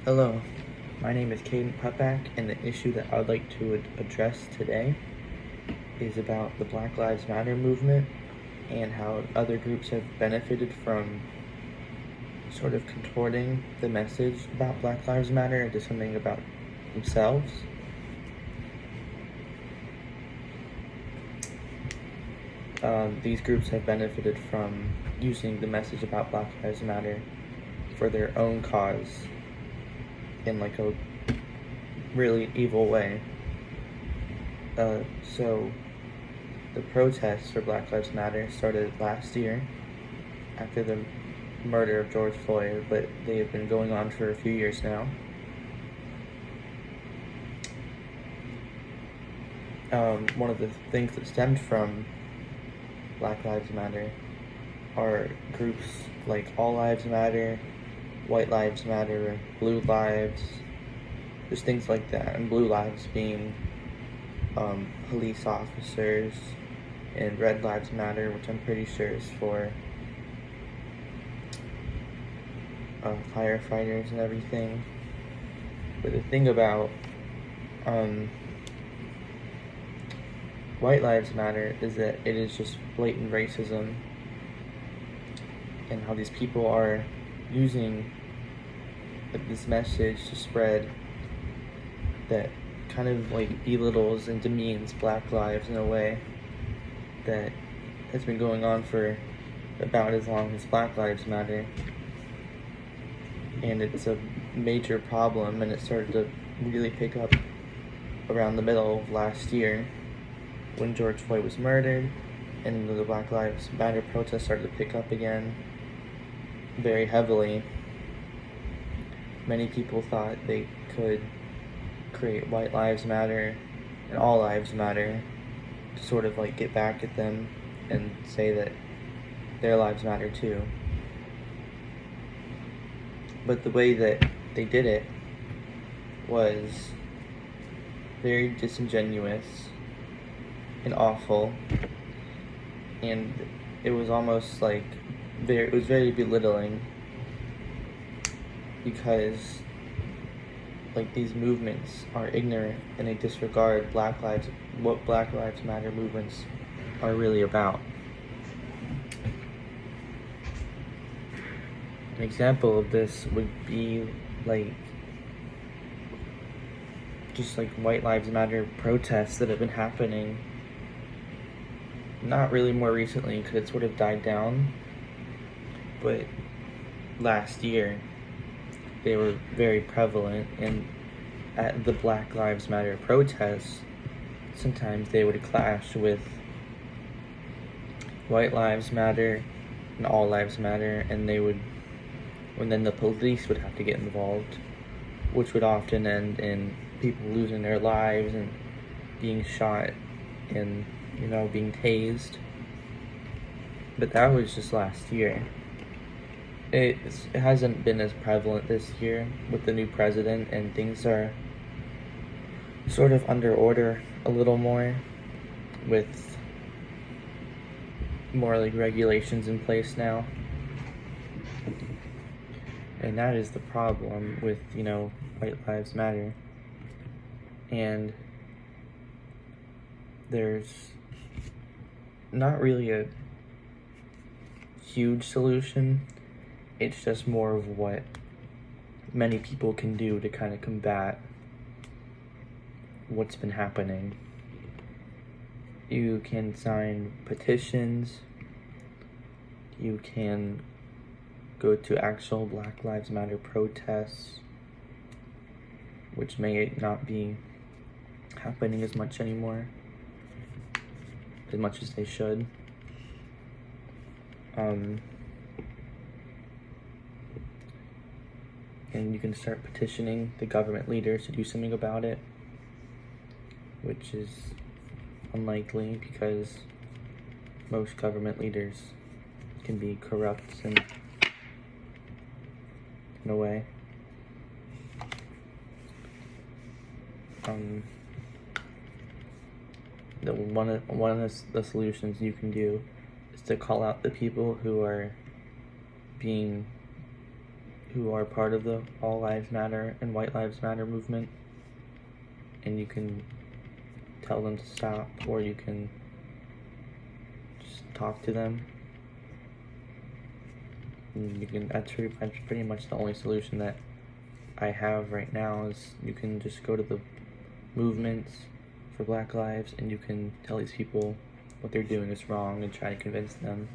Hello, my name is Caden Putback, and the issue that I would like to address today is about the Black Lives Matter movement and how other groups have benefited from sort of contorting the message about Black Lives Matter into something about themselves. These groups have benefited from using the message about Black Lives Matter for their own cause in like a really evil way. So the protests for Black Lives Matter started last year after the murder of George Floyd, but they have been going on for a few years now. One of the things that stemmed from Black Lives Matter are groups like All Lives Matter, White Lives Matter, Blue Lives, just things like that, and Blue Lives being police officers, and Red Lives Matter, which I'm pretty sure is for firefighters and everything. But the thing about White Lives Matter is that it is just blatant racism, and how these people are using this message to spread that kind of like belittles and demeans Black lives in a way that has been going on for about as long as Black Lives Matter. And it's a major problem, and it started to really pick up around the middle of last year when George Floyd was murdered, and the Black Lives Matter protests started to pick up again very heavily. Many people thought they could create White Lives Matter and All Lives Matter to sort of like get back at them and say that their lives matter too. But the way that they did it was very disingenuous and awful, and it was almost like it was very belittling, because like these movements are ignorant and they disregard what Black Lives Matter movements are really about. An example of this would be like just like White Lives Matter protests that have been happening, not really more recently because it sort of died down, but last year they were very prevalent, and at the Black Lives Matter protests sometimes they would clash with White Lives Matter and All Lives Matter, and then the police would have to get involved, which would often end in people losing their lives and being shot and being tased. But that was just last year. It hasn't been as prevalent this year with the new president, and things are sort of under order a little more, with more like regulations in place now. And that is the problem with, White Lives Matter. And there's not really a huge solution. It's just more of what many people can do to kind of combat what's been happening. You can sign petitions. You can go to actual Black Lives Matter protests, which may not be happening as much anymore, as much as they should. And you can start petitioning the government leaders to do something about it, which is unlikely because most government leaders can be corrupt in a way. One of the solutions you can do is to call out the people who who are part of the All Lives Matter and White Lives Matter movement, and you can tell them to stop, or you can just talk to them. And you can. That's pretty much the only solution that I have right now. Is you can just go to the movements for Black Lives, and you can tell these people what they're doing is wrong and try to convince them